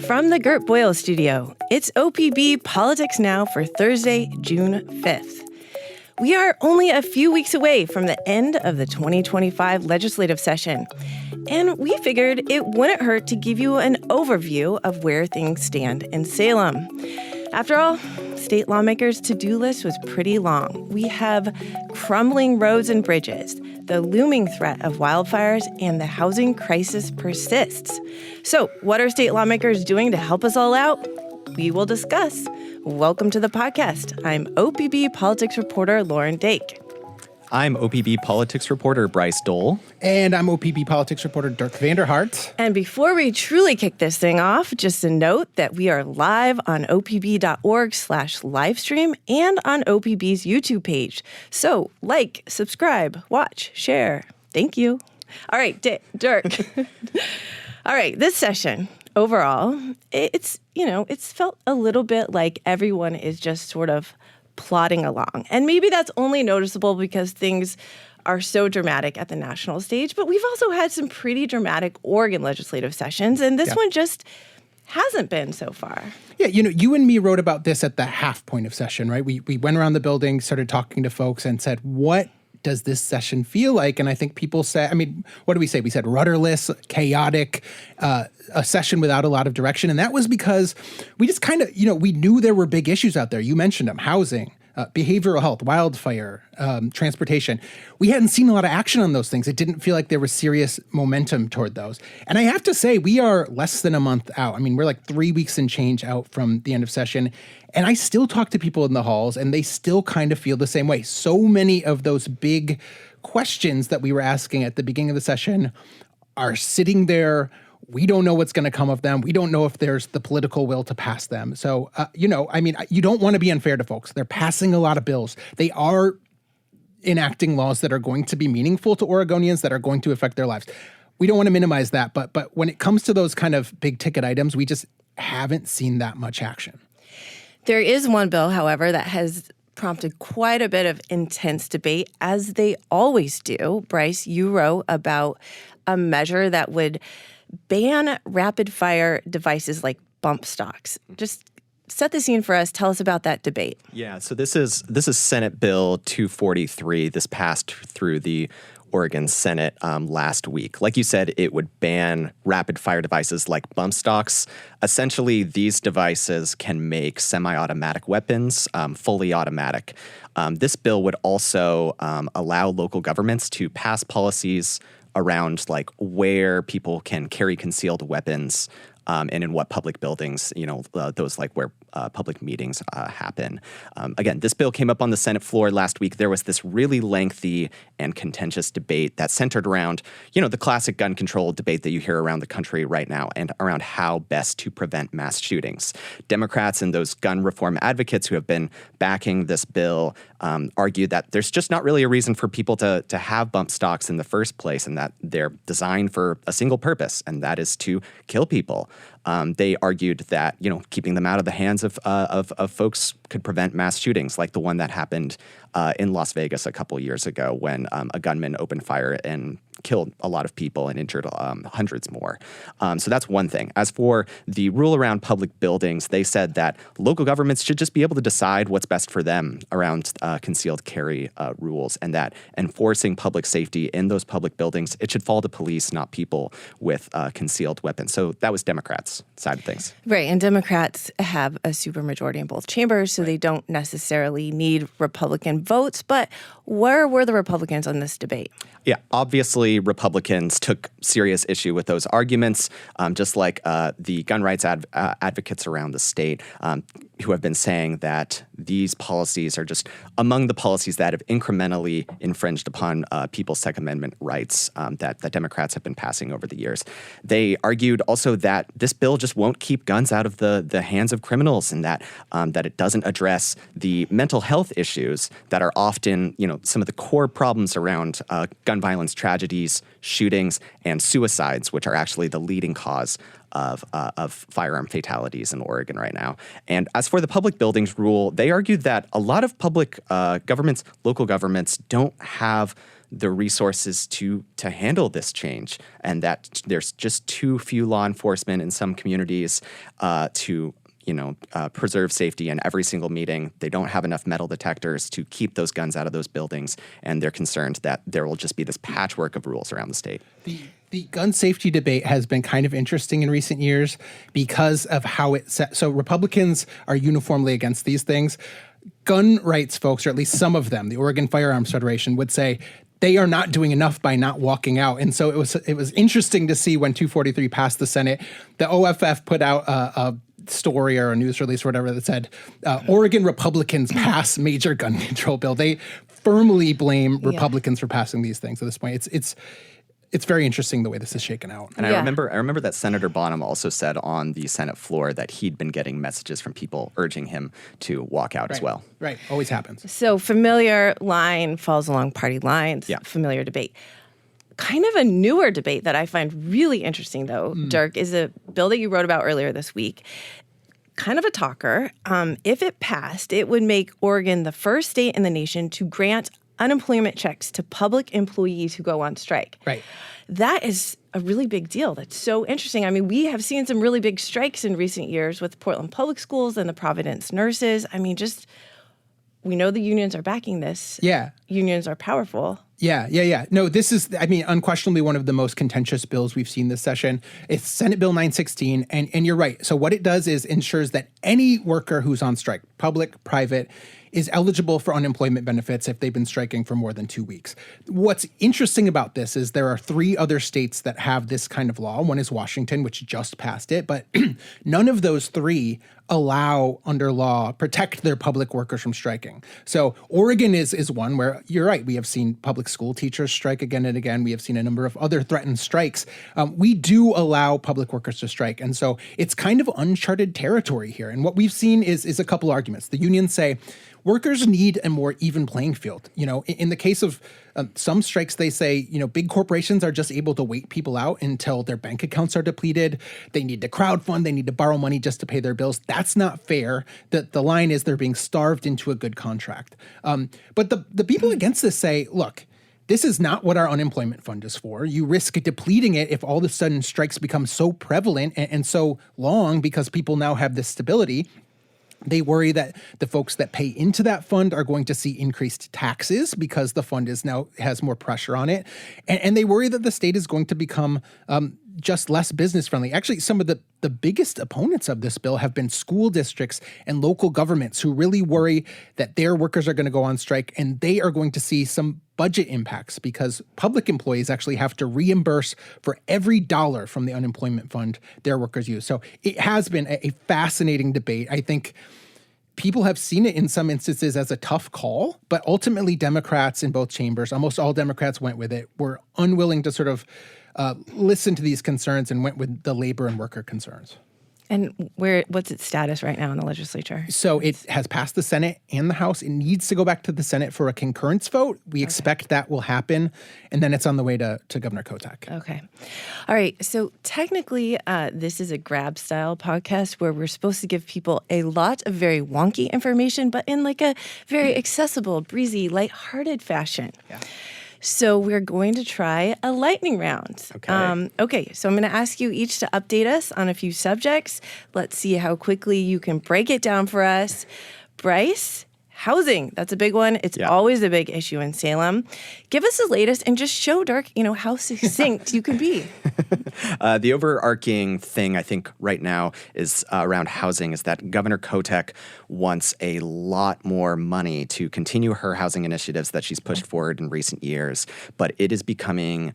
From the Gert Boyle Studio, it's OPB Politics Now for Thursday, June 5th. We are only a few weeks away from the end of the 2025 legislative session, and we figured it wouldn't hurt to give you an overview of where things stand in Salem. After all, state lawmakers' to-do list was pretty long. We have crumbling roads and bridges, the looming threat of wildfires, and the housing crisis persists. So, what are state lawmakers doing to help us all out? We will discuss. Welcome to the podcast. I'm OPB politics reporter Lauren Dake. I'm OPB politics reporter Bryce Dole. And I'm OPB politics reporter Dirk Vanderhart. And before we truly kick this thing off, just a note that we are live on opb.org/livestream and on OPB's YouTube page. So like, subscribe, watch, share. Thank you. All right, Dirk. All right, this session, overall, it's felt a little bit like everyone is just sort of plodding along. And maybe that's only noticeable because things are so dramatic at the national stage, but we've also had some pretty dramatic Oregon legislative sessions, and this one just hasn't been so far. Yeah, you and me wrote about this at the half point of session, right? We went around the building, started talking to folks and said, what does this session feel like? And I think people say, what did we say? We said rudderless, chaotic, a session without a lot of direction. And that was because we just kind of, we knew there were big issues out there. You mentioned them: housing, behavioral health, wildfire, transportation. We hadn't seen a lot of action on those things. It didn't feel like there was serious momentum toward those. And I have to say, we are less than a month out. We're like 3 weeks and change out from the end of session. And I still talk to people in the halls, and they still kind of feel the same way. So many of those big questions that we were asking at the beginning of the session are sitting there. We don't know what's going to come of them. We don't know if there's the political will to pass them. So, you don't want to be unfair to folks. They're passing a lot of bills. They are enacting laws that are going to be meaningful to Oregonians, that are going to affect their lives. We don't want to minimize that. But when it comes to those kind of big ticket items, we just haven't seen that much action. There is one bill, however, that has prompted quite a bit of intense debate, as they always do. Bryce, you wrote about a measure that would ban rapid-fire devices like bump stocks. Just set the scene for us. Tell us about that debate. Yeah, so this is Senate Bill 243. This passed through the Oregon Senate last week. Like you said, it would ban rapid-fire devices like bump stocks. Essentially, these devices can make semi-automatic weapons fully automatic. This bill would also allow local governments to pass policies around like where people can carry concealed weapons and in what public buildings, those like where public meetings happen. Again, this bill came up on the Senate floor last week. There was this really lengthy and contentious debate that centered around, the classic gun control debate that you hear around the country right now and around how best to prevent mass shootings. Democrats and those gun reform advocates who have been backing this bill argued that there's just not really a reason for people to have bump stocks in the first place, and that they're designed for a single purpose, and that is to kill people. They argued that, keeping them out of the hands of folks could prevent mass shootings like the one that happened in Las Vegas a couple years ago when a gunman opened fire and killed a lot of people and injured hundreds more. So that's one thing. As for the rule around public buildings, they said that local governments should just be able to decide what's best for them around concealed carry rules, and that enforcing public safety in those public buildings, it should fall to police, not people with concealed weapons. So that was Democrats' side of things. Right, and Democrats have a supermajority in both chambers, so they don't necessarily need Republican votes. But where were the Republicans on this debate? Yeah, obviously Republicans took serious issue with those arguments, just like the gun rights advocates around the state who have been saying that these policies are just among the policies that have incrementally infringed upon people's Second Amendment rights that Democrats have been passing over the years. They argued also that this bill just won't keep guns out of the hands of criminals, and that it doesn't address the mental health issues that are often, some of the core problems around gun violence tragedies, shootings, and suicides, which are actually the leading cause of firearm fatalities in Oregon right now. And as for the public buildings rule, they argued that a lot of public governments, local governments, don't have the resources to handle this change, and that there's just too few law enforcement in some communities to preserve safety in every single meeting. They don't have enough metal detectors to keep those guns out of those buildings, and they're concerned that there will just be this patchwork of rules around the state. The gun safety debate has been kind of interesting in recent years because of how it set. So Republicans are uniformly against these things. Gun rights folks, or at least some of them, the Oregon Firearms Federation, would say they are not doing enough by not walking out. And so it was interesting to see when 243 passed the Senate, the OFF put out a story or a news release or whatever that said, Oregon Republicans pass major gun control bill. They firmly blame Republicans for passing these things at this point. It's very interesting the way this is shaken out. And I remember that Senator Bonham also said on the Senate floor that he'd been getting messages from people urging him to walk out as well. Right. Always happens. So familiar line falls along party lines, familiar debate. Kind of a newer debate that I find really interesting, though, Dirk, is a bill that you wrote about earlier this week. Kind of a talker. If it passed, it would make Oregon the first state in the nation to grant unemployment checks to public employees who go on strike. Right. That is a really big deal. That's so interesting. I mean, we have seen some really big strikes in recent years with Portland Public Schools and the Providence nurses. I mean, we know the unions are backing this. Yeah. Unions are powerful. Yeah. No, this is, unquestionably one of the most contentious bills we've seen this session. It's Senate Bill 916, and you're right. So what it does is ensures that any worker who's on strike, public, private, is eligible for unemployment benefits if they've been striking for more than 2 weeks. What's interesting about this is there are 3 other states that have this kind of law. One is Washington, which just passed it, but none of those 3 allow, under law, protect their public workers from striking. So Oregon is one where, you're right, we have seen public school teachers strike again and again. We have seen a number of other threatened strikes. We do allow public workers to strike. And so it's kind of uncharted territory here. And what we've seen is a couple arguments. The unions say, workers need a more even playing field. In the case of some strikes, they say, big corporations are just able to wait people out until their bank accounts are depleted. They need to crowdfund. They need to borrow money just to pay their bills. That's not fair. The line is they're being starved into a good contract. But the people against this say, look, this is not what our unemployment fund is for. You risk depleting it if all of a sudden strikes become so prevalent and so long because people now have this stability. They worry that the folks that pay into that fund are going to see increased taxes because the fund has more pressure on it. And they worry that the state is going to become just less business friendly. Actually, some of the biggest opponents of this bill have been school districts and local governments who really worry that their workers are going to go on strike and they are going to see some budget impacts because public employees actually have to reimburse for every dollar from the unemployment fund their workers use. So it has been a fascinating debate. I think people have seen it in some instances as a tough call, but ultimately Democrats in both chambers, almost all Democrats went with it, were unwilling to sort of listen to these concerns and went with the labor and worker concerns. And what's its status right now in the legislature? So it has passed the Senate and the House. It needs to go back to the Senate for a concurrence vote. We expect that will happen. And then it's on the way to Governor Kotek. Okay. All right. So technically, this is a grab-style podcast where we're supposed to give people a lot of very wonky information, but in like a very accessible, breezy, lighthearted fashion. Yeah. So we're going to try a lightning round. Okay. So I'm going to ask you each to update us on a few subjects. Let's see how quickly you can break it down for us. Bryce, housing. That's a big one. It's always a big issue in Salem. Give us the latest and just show Dirk, how succinct you can be. The overarching thing I think right now is around housing is that Governor Kotek wants a lot more money to continue her housing initiatives that she's pushed forward in recent years, but it is becoming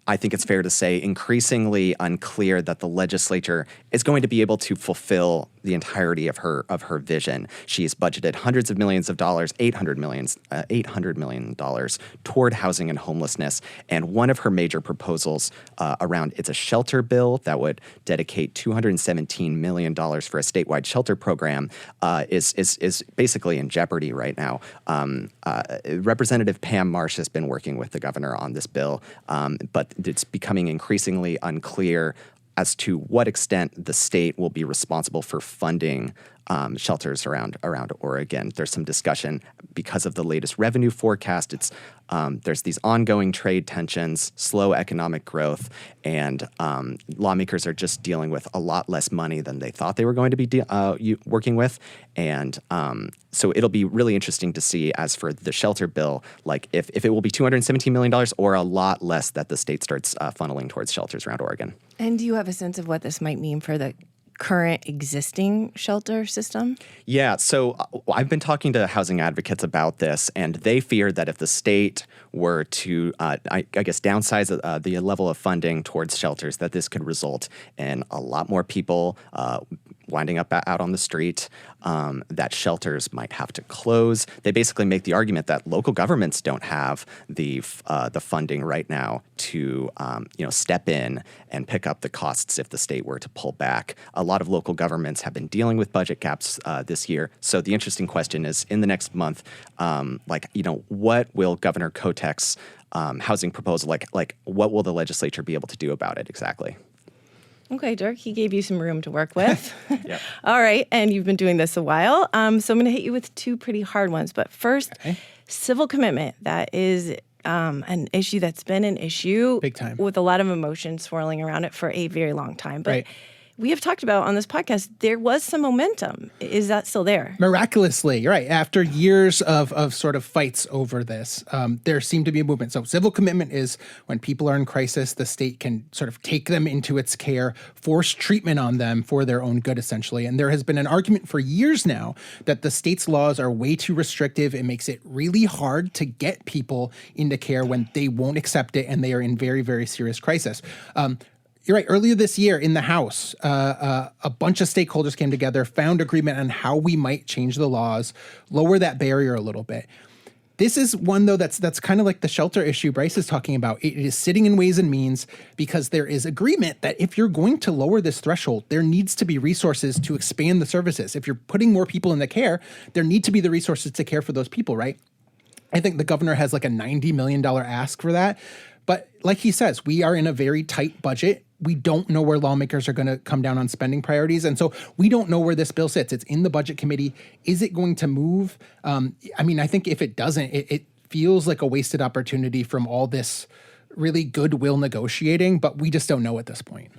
I think it's fair to say, increasingly unclear that the legislature is going to be able to fulfill the entirety of her vision. She's budgeted hundreds of millions of dollars, $800 million toward housing and homelessness. And one of her major proposals around it's a shelter bill that would dedicate $217 million for a statewide shelter program is basically in jeopardy right now. Representative Pam Marsh has been working with the governor on this bill, but it's becoming increasingly unclear as to what extent the state will be responsible for funding shelters around Oregon. There's some discussion because of the latest revenue forecast. There's these ongoing trade tensions, slow economic growth, and lawmakers are just dealing with a lot less money than they thought they were going to be working with. And so it'll be really interesting to see, as for the shelter bill, like if it will be $217 million or a lot less that the state starts funneling towards shelters around Oregon. And do you have a sense of what this might mean for the current existing shelter system? Yeah, so I've been talking to housing advocates about this, and they fear that if the state were to, I guess, downsize the level of funding towards shelters, that this could result in a lot more people winding up out on the street, that shelters might have to close. They basically make the argument that local governments don't have the funding right now to step in and pick up the costs if the state were to pull back. A lot of local governments have been dealing with budget gaps this year. So the interesting question is, in the next month, what will Governor Kotek's housing proposal, like what will the legislature be able to do about it exactly? Okay, Dirk, he gave you some room to work with. Yep. All right, and you've been doing this a while. So I'm going to hit you with two pretty hard ones. But first, civil commitment. That is an issue that's been an issue Big time, with a lot of emotion swirling around it for a very long time. But right. We have talked about on this podcast, there was some momentum. Is that still there? Miraculously, right. After years of sort of fights over this, there seemed to be a movement. So civil commitment is when people are in crisis, the state can sort of take them into its care, force treatment on them for their own good, essentially. And there has been an argument for years now that the state's laws are way too restrictive. It makes it really hard to get people into care when they won't accept it and they are in very, very serious crisis. You're right. Earlier this year in the House, a bunch of stakeholders came together, found agreement on how we might change the laws, lower that barrier a little bit. This is one, though, that's kind of like the shelter issue Bryce is talking about. It is sitting in Ways and Means because there is agreement that if you're going to lower this threshold, there needs to be resources to expand the services. If you're putting more people in the care, there need to be the resources to care for those people, right? I think the governor has like a $90 million ask for that. But like he says, we are in a very tight budget. We don't know where lawmakers are going to come down on spending priorities. And so we don't know where this bill sits. It's in the budget committee. Is it going to move? I think if it doesn't, it feels like a wasted opportunity from all this really goodwill negotiating, but we just don't know at this point.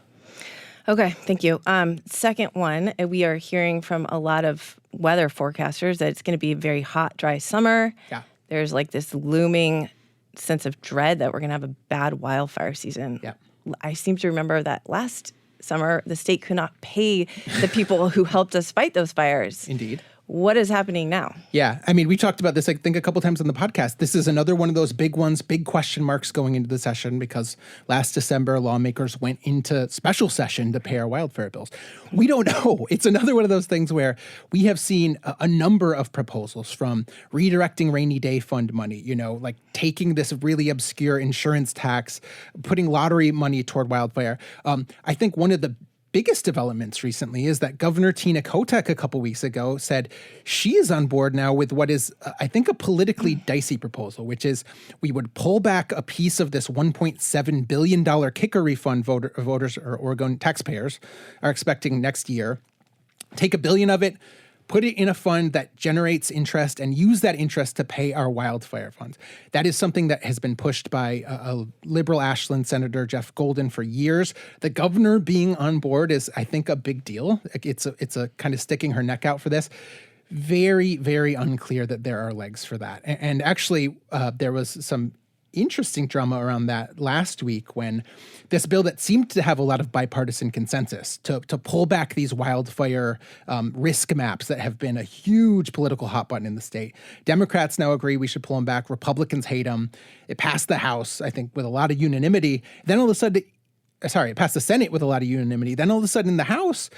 Okay, thank you. Second one, we are hearing from a lot of weather forecasters that it's going to be a very hot, dry summer. Yeah. There's like this looming sense of dread that we're going to have a bad wildfire season. Yeah. I seem to remember that last summer, the state could not pay the people who helped us fight those fires. Indeed. What is happening now? Yeah. We talked about this, I think, a couple times on the podcast. This is another one of those big ones, big question marks going into the session because last December, lawmakers went into special session to pay our wildfire bills. We don't know. It's another one of those things where we have seen a number of proposals, from redirecting rainy day fund money, like taking this really obscure insurance tax, putting lottery money toward wildfire. I think one of the biggest developments recently is that Governor Tina Kotek a couple weeks ago said she is on board now with what is, I think, a politically dicey proposal, which is we would pull back a piece of this $1.7 billion kicker refund voters or Oregon taxpayers are expecting next year, take $1 billion of it, put it in a fund that generates interest and use that interest to pay our wildfire funds. That is something that has been pushed by a liberal Ashland Senator Jeff Golden for years. The governor being on board is, I think, a big deal. It's a kind of sticking her neck out for this. Very, very unclear that there are legs for that. And actually, there was some interesting drama around that last week when this bill that seemed to have a lot of bipartisan consensus to pull back these wildfire risk maps that have been a huge political hot button in the state. Democrats now agree we should pull them back. Republicans hate them. It passed the House, I think, with a lot of unanimity. Then all of a sudden, it passed the Senate with a lot of unanimity. Then all of a sudden in the House,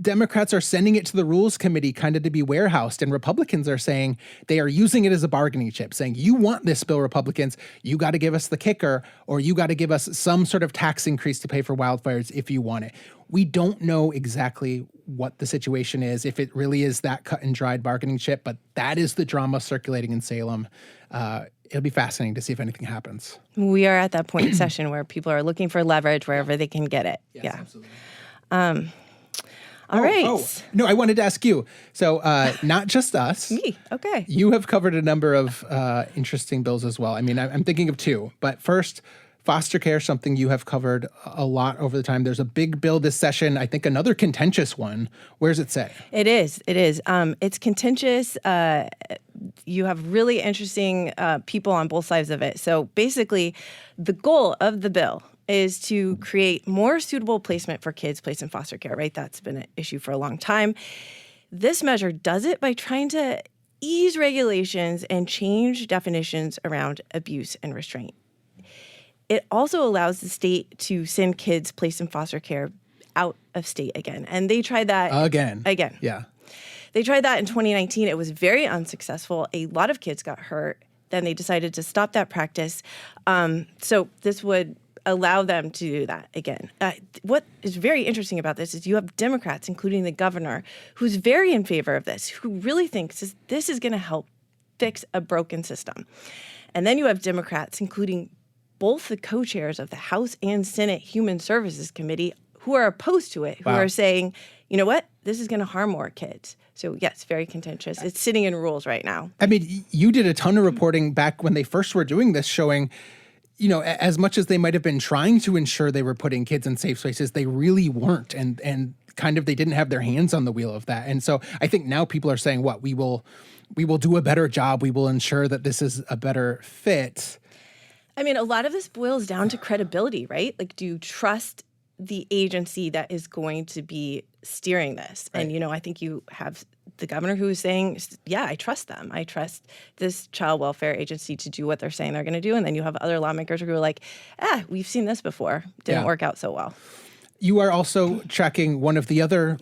Democrats are sending it to the Rules Committee kind of to be warehoused, and Republicans are saying they are using it as a bargaining chip, saying, you want this bill, Republicans, you got to give us the kicker, or you got to give us some sort of tax increase to pay for wildfires if you want it. We don't know exactly what the situation is, if it really is that cut and dried bargaining chip, but that is the drama circulating in Salem. It'll be fascinating to see if anything happens. We are at that point in session where people are looking for leverage wherever they can get it. Yes, yeah. Absolutely. All right. No, I wanted to ask you. So not just us. Me. Okay. You have covered a number of interesting bills as well. I mean, I'm thinking of two. But first, foster care, something you have covered a lot over the time. There's a big bill this session, I think another contentious one. Where does it say? It is. It's contentious. You have really interesting people on both sides of it. So basically, the goal of the bill is to create more suitable placement for kids placed in foster care, right? That's been an issue for a long time. This measure does it by trying to ease regulations and change definitions around abuse and restraint. It also allows the state to send kids placed in foster care out of state again. And they tried that again. Yeah. They tried that in 2019. It was very unsuccessful. A lot of kids got hurt. Then they decided to stop that practice. So this would allow them to do that again. What is very interesting about this is you have Democrats, including the governor, who's very in favor of this, who really thinks this is going to help fix a broken system. And then you have Democrats, including both the co-chairs of the House and Senate Human Services Committee, who are opposed to it, who are saying, you know what, this is going to harm more kids. So yes, very contentious. It's sitting in rules right now. I mean, you did a ton of reporting back when they first were doing this, showing, you know, as much as they might have been trying to ensure they were putting kids in safe spaces, they really weren't. And kind of they didn't have their hands on the wheel of that. And so I think now people are saying, what, we will do a better job. We will ensure that this is a better fit. I mean, a lot of this boils down to credibility, right? Like, do you trust the agency that is going to be steering this? Right. And, you know, I think you have the governor who is saying, yeah, I trust them. I trust this child welfare agency to do what they're saying they're going to do. And then you have other lawmakers who are like, we've seen this before. Didn't work out so well. You are also tracking one of the other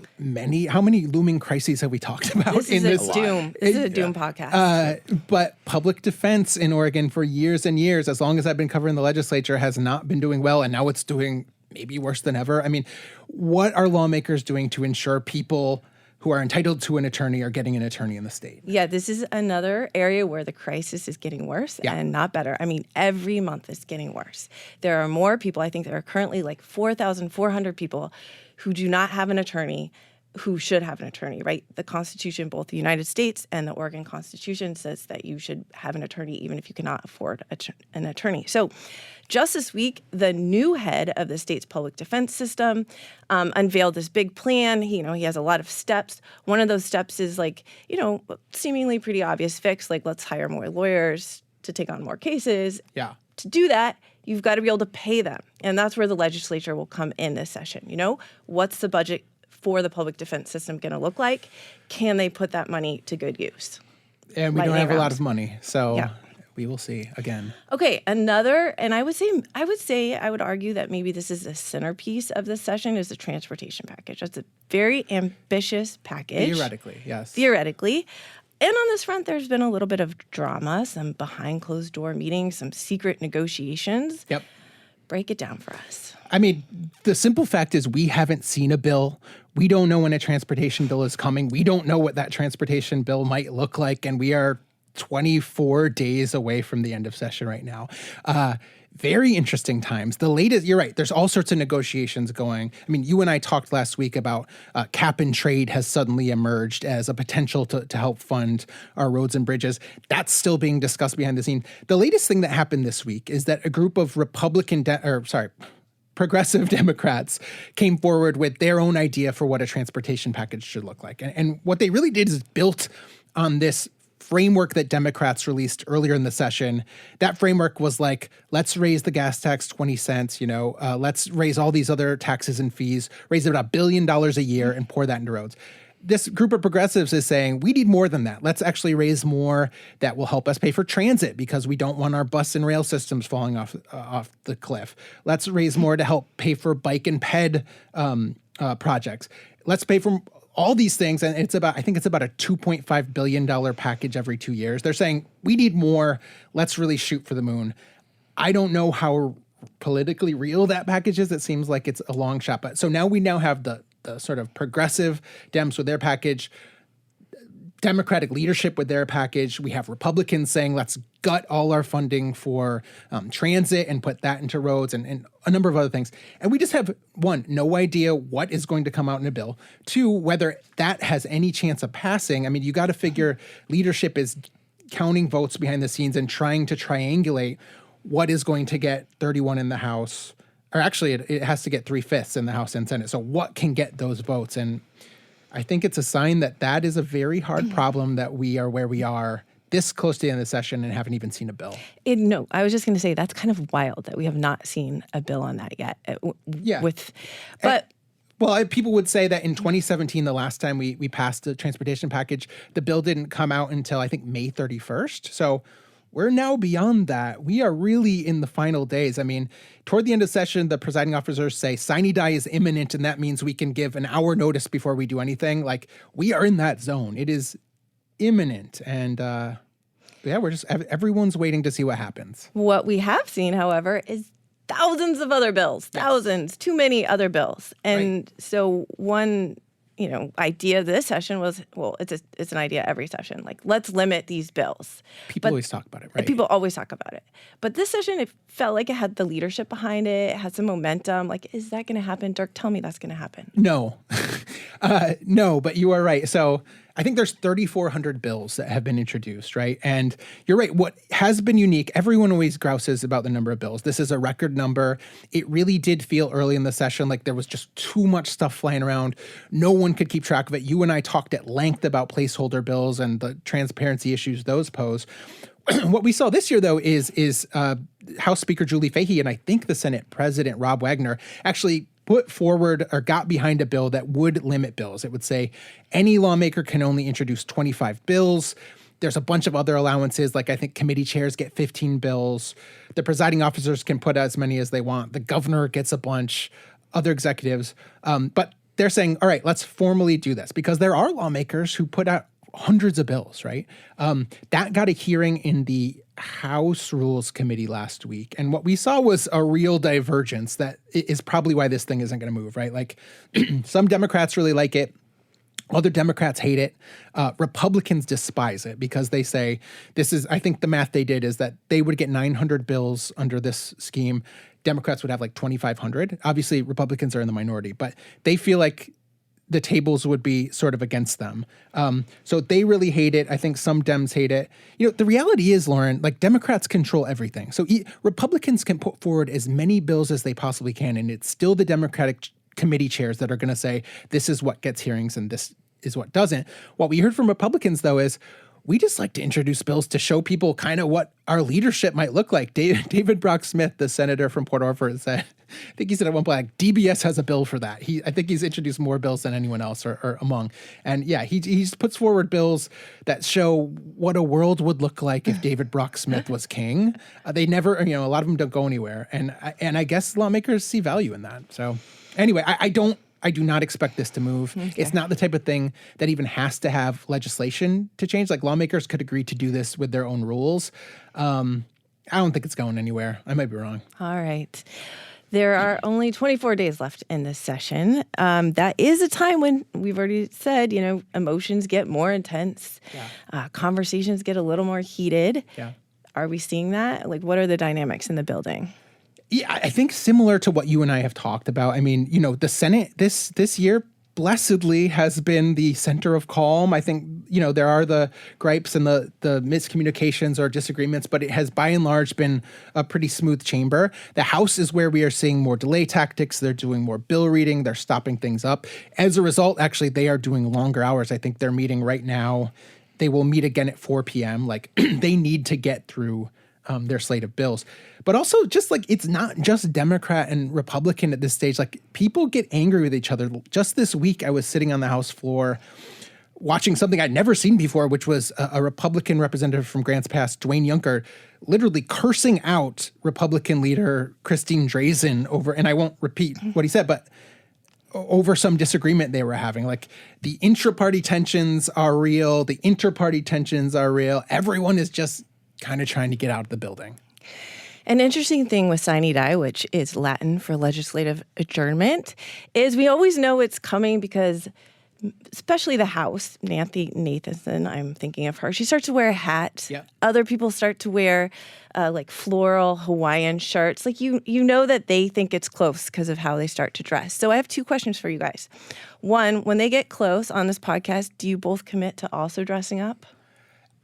how many looming crises have we talked about? This is a doom podcast. But public defense in Oregon for years and years, as long as I've been covering the legislature, has not been doing well. And now it's doing maybe worse than ever. I mean, what are lawmakers doing to ensure people who are entitled to an attorney are getting an attorney in the state? Yeah, this is another area where the crisis is getting worse and not better. I mean, every month it's getting worse. There are more people, I think there are currently like 4,400 people who do not have an attorney who should have an attorney, right? The Constitution, both the United States and the Oregon Constitution, says that you should have an attorney even if you cannot afford an attorney. So just this week, the new head of the state's public defense system unveiled this big plan. He has a lot of steps. One of those steps is seemingly pretty obvious fix, like let's hire more lawyers to take on more cases. Yeah. To do that, you've got to be able to pay them. And that's where the legislature will come in this session. What's the budget for the public defense system going to look like? Can they put that money to good use? And we don't have a lot of money, so we will see again. Okay, another, and I would argue that maybe this is the centerpiece of this session, is the transportation package. That's a very ambitious package. Theoretically, yes. Theoretically. And on this front, there's been a little bit of drama, some behind closed door meetings, some secret negotiations. Yep. Break it down for us. I mean, the simple fact is we haven't seen a bill. We don't know when a transportation bill is coming. We don't know what that transportation bill might look like. And we are 24 days away from the end of session right now. Very interesting times. The latest, you're right, there's all sorts of negotiations going. I mean, you and I talked last week about cap and trade has suddenly emerged as a potential to help fund our roads and bridges. That's still being discussed behind the scenes. The latest thing that happened this week is that a group of progressive Democrats came forward with their own idea for what a transportation package should look like. And what they really did is built on this framework that Democrats released earlier in the session, that framework was like, let's raise the gas tax 20 cents, let's raise all these other taxes and fees, raise it about $1 billion a year and pour that into roads. This group of progressives is saying we need more than that. Let's actually raise more that will help us pay for transit because we don't want our bus and rail systems falling off the cliff. Let's raise more to help pay for bike and ped projects. Let's pay for all these things. And I think it's about a $2.5 billion package every 2 years. They're saying we need more. Let's really shoot for the moon. I don't know how politically real that package is. It seems like it's a long shot. But so now we have the sort of progressive Dems with their package, Democratic leadership with their package. We have Republicans saying, let's gut all our funding for transit and put that into roads and a number of other things. And we just have, one, no idea what is going to come out in a bill. Two, whether that has any chance of passing. I mean, you got to figure leadership is counting votes behind the scenes and trying to triangulate what is going to get 31 in the House. Or actually, it has to get 3/5 in the House and Senate. So what can get those votes? And I think it's a sign that is a very hard problem that we are where we are this close to the end of the session and haven't even seen a bill. No, I was just going to say that's kind of wild that we have not seen a bill on that yet. People would say that in 2017, the last time we passed the transportation package, the bill didn't come out until I think May 31st. So we're now beyond that. We are really in the final days. I mean, toward the end of session, the presiding officers say sine die is imminent, and that means we can give an hour notice before we do anything. Like, we are in that zone. It is imminent. And everyone's waiting to see what happens. What we have seen, however, is thousands of other bills, thousands, too many other bills. And so one idea this session was, well, it's an idea every session. Like, let's limit these bills. People always talk about it, right? People always talk about it. But this session, it felt like it had the leadership behind it. It had some momentum. Like, is that going to happen? Dirk, tell me that's going to happen. No. No, but you are right. So I think there's 3,400 bills that have been introduced, right? And you're right. What has been unique, everyone always grouses about the number of bills. This is a record number. It really did feel early in the session like there was just too much stuff flying around. No one could keep track of it. You and I talked at length about placeholder bills and the transparency issues those pose. What we saw this year, though, is House Speaker Julie Fahey and I think the Senate President Rob Wagner actually put forward or got behind a bill that would limit bills. It would say any lawmaker can only introduce 25 bills. There's a bunch of other allowances, like I think committee chairs get 15 bills. The presiding officers can put as many as they want. The governor gets a bunch, other executives. But they're saying, all right, let's formally do this because there are lawmakers who put out hundreds of bills, right? That got a hearing in the House Rules Committee last week. And what we saw was a real divergence that is probably why this thing isn't going to move, right? Like some Democrats really like it. Other Democrats hate it. Republicans despise it because they say I think the math they did is that they would get 900 bills under this scheme. Democrats would have like 2,500. Obviously, Republicans are in the minority, but they feel like the tables would be sort of against them. So they really hate it. I think some Dems hate it. The reality is, Lauren, like Democrats control everything. So Republicans can put forward as many bills as they possibly can, and it's still the Democratic committee chairs that are going to say, this is what gets hearings and this is what doesn't. What we heard from Republicans, though, is we just like to introduce bills to show people kind of what our leadership might look like. David Brock Smith, the senator from Port Orford, said, I think he said at one point, like, DBS has a bill for that. I think he's introduced more bills than anyone else or among. And yeah, he puts forward bills that show what a world would look like if David Brock Smith was king. They never, a lot of them don't go anywhere. And I guess lawmakers see value in that. So anyway, I do not expect this to move. Okay. It's not the type of thing that even has to have legislation to change. Like lawmakers could agree to do this with their own rules. I don't think it's going anywhere. I might be wrong. All right. There are only 24 days left in this session. That is a time when we've already said, emotions get more intense. Yeah. Conversations get a little more heated. Yeah. Are we seeing that? Like, what are the dynamics in the building? Yeah, I think similar to what you and I have talked about. I mean, the Senate this year blessedly has been the center of calm. I think, there are the gripes and the miscommunications or disagreements, but it has by and large been a pretty smooth chamber. The House is where we are seeing more delay tactics. They're doing more bill reading. They're stopping things up. As a result, actually, they are doing longer hours. I think they're meeting right now they will meet again at 4 p.m. Like they need to get through their slate of bills. But also just like it's not just Democrat and Republican at this stage. Like people get angry with each other. Just this week, I was sitting on the House floor watching something I'd never seen before, which was a Republican representative from Grants Pass, Dwayne Juncker, literally cursing out Republican leader Christine Drazan over, and I won't repeat what he said, but over some disagreement they were having. Like the intra-party tensions are real, the inter-party tensions are real. Everyone is just kind of trying to get out of the building. An interesting thing with sine die, which is Latin for legislative adjournment, is we always know it's coming because especially the House, Nancy Nathanson, I'm thinking of her. She starts to wear a hat. Yeah. Other people start to wear like floral Hawaiian shirts. Like you know that they think it's close because of how they start to dress. So I have two questions for you guys. One, when they get close on this podcast, do you both commit to also dressing up?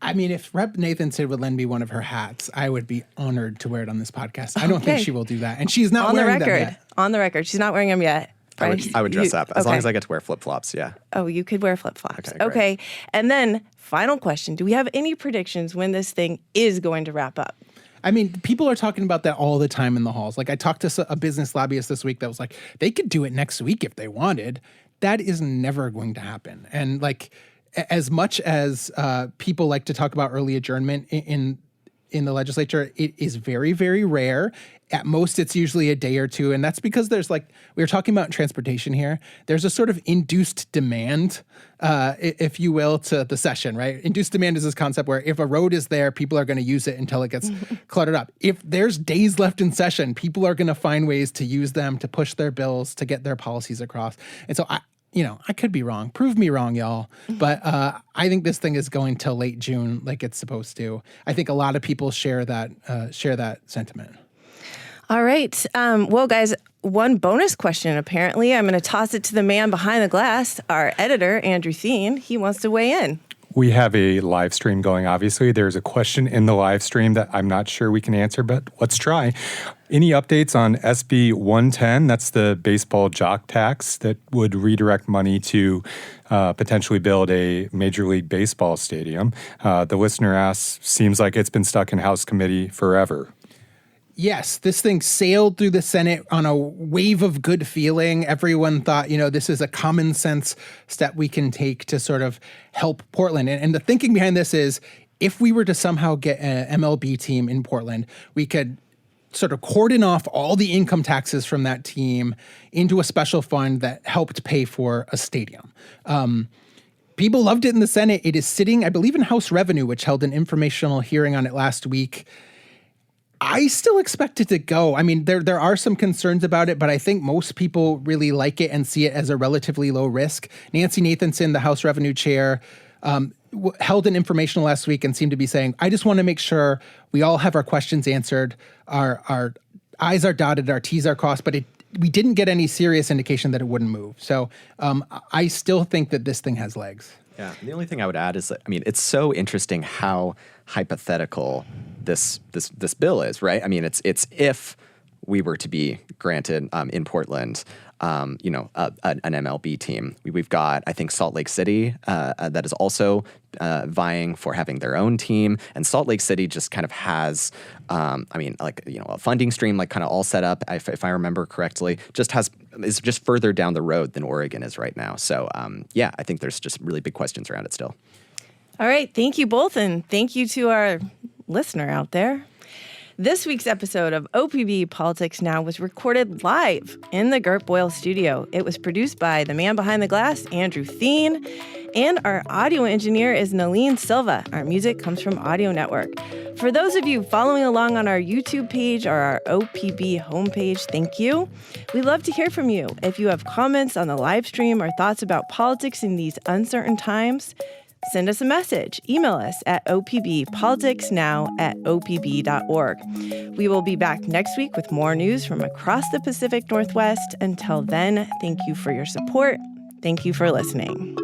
I mean, if Rep. Nathanson would lend me one of her hats, I would be honored to wear it on this podcast. I don't think she will do that. And she's not wearing them yet. On the record, she's not wearing them yet. I would dress up as long as I get to wear flip-flops, yeah. Oh, you could wear flip-flops. Okay. And then, final question. Do we have any predictions when this thing is going to wrap up? I mean, people are talking about that all the time in the halls. Like I talked to a business lobbyist this week that was like, they could do it next week if they wanted. That is never going to happen. And like, as much as people like to talk about early adjournment in the legislature, it is very, very rare. At most, it's usually a day or two. And that's because there's like, we were talking about transportation here. There's a sort of induced demand, if you will, to the session, right? Induced demand is this concept where if a road is there, people are going to use it until it gets cluttered up. If there's days left in session, people are going to find ways to use them to push their bills, to get their policies across. And so I could be wrong. Prove me wrong, y'all. But I think this thing is going till late June, like it's supposed to. I think a lot of people share that sentiment. All right. Well, guys, one bonus question, apparently. I'm going to toss it to the man behind the glass, our editor, Andrew Thien. He wants to weigh in. We have a live stream going, obviously. There's a question in the live stream that I'm not sure we can answer, but let's try. Any updates on SB 110? That's the baseball jock tax that would redirect money to potentially build a Major League Baseball stadium. The listener asks, seems like it's been stuck in House committee forever. Yes, this thing sailed through the Senate on a wave of good feeling. Everyone thought, this is a common sense step we can take to sort of help Portland. And the thinking behind this is if we were to somehow get an MLB team in Portland, we could sort of cordon off all the income taxes from that team into a special fund that helped pay for a stadium. People loved it in the Senate. It is sitting, I believe, in House Revenue, which held an informational hearing on it last week. I still expect it to go. I mean, there are some concerns about it, but I think most people really like it and see it as a relatively low risk. Nancy Nathanson, the House Revenue Chair, held an informational last week and seemed to be saying, I just want to make sure we all have our questions answered, our I's are dotted, our T's are crossed, but we didn't get any serious indication that it wouldn't move. So I still think that this thing has legs. Yeah, and the only thing I would add is that, it's so interesting how hypothetical this bill is, right? I mean, it's if we were to be granted in Portland, an MLB team. We've got, I think, Salt Lake City that is also vying for having their own team, and Salt Lake City just kind of has, a funding stream like kind of all set up. If I remember correctly, is just further down the road than Oregon is right now. So I think there's just really big questions around it still. All right, thank you both, and thank you to our listener out there. This week's episode of OPB Politics Now was recorded live in the Gert Boyle studio. It was produced by the man behind the glass, Andrew Thien, and our audio engineer is Nalene Silva. Our music comes from Audio Network. For those of you following along on our YouTube page or our OPB homepage, thank you. We'd love to hear from you. If you have comments on the live stream or thoughts about politics in these uncertain times, send us a message. Email us at opbpoliticsnow@opb.org. We will be back next week with more news from across the Pacific Northwest. Until then, thank you for your support. Thank you for listening.